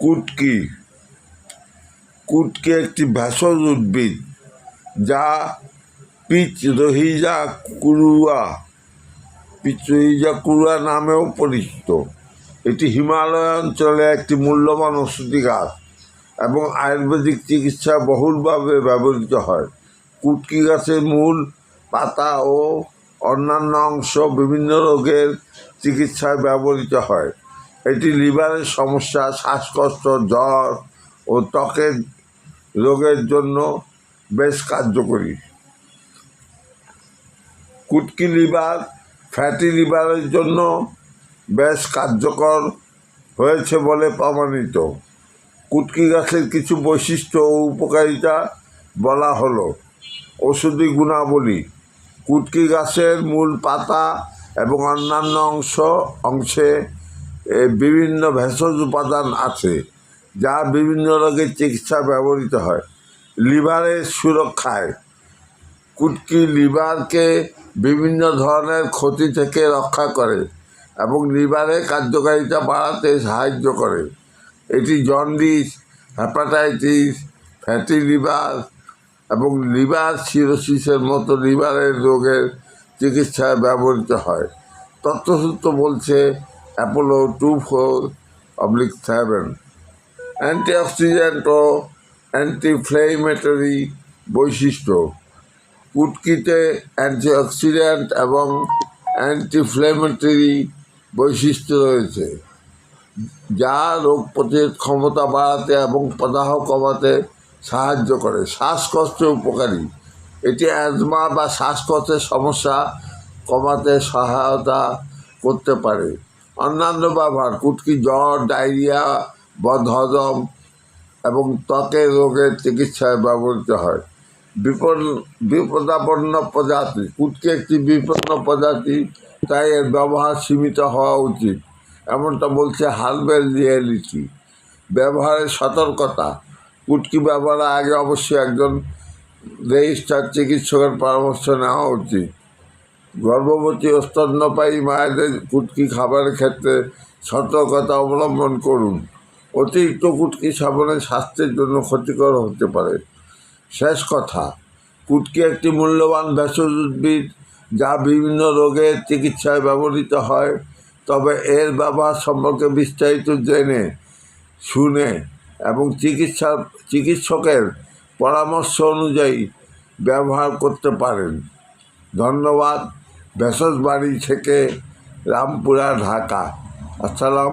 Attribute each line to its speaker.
Speaker 1: কুটকি কুটকি একটি ভেষজ উদ্ভিদ যা পিচরহিজা কুরুয়া নামেও পরিচিত। এটি হিমালয় অঞ্চলে একটি মূল্যবান ঔষধি গাছ এবং আয়ুর্বেদিক চিকিৎসায় বহুলভাবে ব্যবহৃত হয়। কুটকি গাছের মূল, পাতা ও অন্যান্য অংশ বিভিন্ন রোগের চিকিৎসায় ব্যবহৃত হয়। এটি লিভারের সমস্যা, শ্বাসকষ্ট, জ্বর ও ত্বকের রোগের জন্য বেশ কার্যকরী। কুটকি ফ্যাটি লিভারের জন্য বেশ কার্যকর হয়েছে বলে প্রমাণিত। কুটকি গাছের কিছু বৈশিষ্ট্য ও উপকারিতা বলা হলো। ঔষধি গুণাবলী: কুটকি গাছের মূল, পাতা এবং অন্যান্য অংশে বিভিন্ন ভেষজ উপাদান আছে যা বিভিন্ন রোগের চিকিৎসায় ব্যবহৃত হয়। লিভারের সুরক্ষায় কুটকি লিভারকে বিভিন্ন ধরনের ক্ষতি থেকে রক্ষা করে এবং লিভারের কার্যকারিতা বাড়াতে সাহায্য করে। এটি জন্ডিস, হেপাটাইটিস, ফ্যাটি লিভার এবং লিভার সিরোসিসের মতো লিভারের রোগের চিকিৎসায় ব্যবহৃত হয়। তথ্যসূত্র বলছে অ্যাপোলো 24/7। অ্যান্টিঅক্সিডেন্ট ও অ্যান্টিইনফ্লেমেটরি বৈশিষ্ট্য: কুটকিতে অ্যান্টিঅক্সিডেন্ট এবং অ্যান্টিইনফ্লেমেটরি বৈশিষ্ট্য রয়েছে যা রোগ প্রতিরোধ ক্ষমতা বাড়াতে এবং প্রদাহ কমাতে সাহায্য করে। শ্বাসকষ্টে উপকারী: এটি অ্যাজমা বা শ্বাসকষ্টের সমস্যা কমাতে সহায়তা করতে পারে। অন্যান্য ব্যবহার: কুটকি জ্বর, ডায়রিয়া, বদহজম এবং ত্বকের রোগের চিকিৎসায় ব্যবহৃত হয়। বিপদাপন্ন প্রজাতি: কুটকি একটি বিপন্ন প্রজাতি, তাই এর ব্যবহার সীমিত হওয়া উচিত, এমনটা বলছে হার্বাল রিয়েলিটি। ব্যবহারের সতর্কতা: কুটকি ব্যবহারের আগে অবশ্যই একজন রেজিস্টার্ড চিকিৎসকের পরামর্শ নেওয়া উচিত। গর্ভবতী ও স্তন্যপায়ী মায়েদের কুটকি খাবারের ক্ষেত্রে সতর্কতা অবলম্বন করুন। অতিরিক্ত কুটকি সেবনে স্বাস্থ্যের জন্য ক্ষতিকর হতে পারে। শেষ কথা: কুটকি একটি মূল্যবান ভেষজ উদ্ভিদ যা বিভিন্ন রোগের চিকিৎসায় ব্যবহৃত হয়। তবে এর ব্যবহার সম্পর্কে বিস্তারিত জেনে শুনে এবং চিকিৎসকের পরামর্শ অনুযায়ী ব্যবহার করতে পারেন। ধন্যবাদ। ভেষজ বাড়ি থেকে রামপুরা, ঢাকা। আসসালাম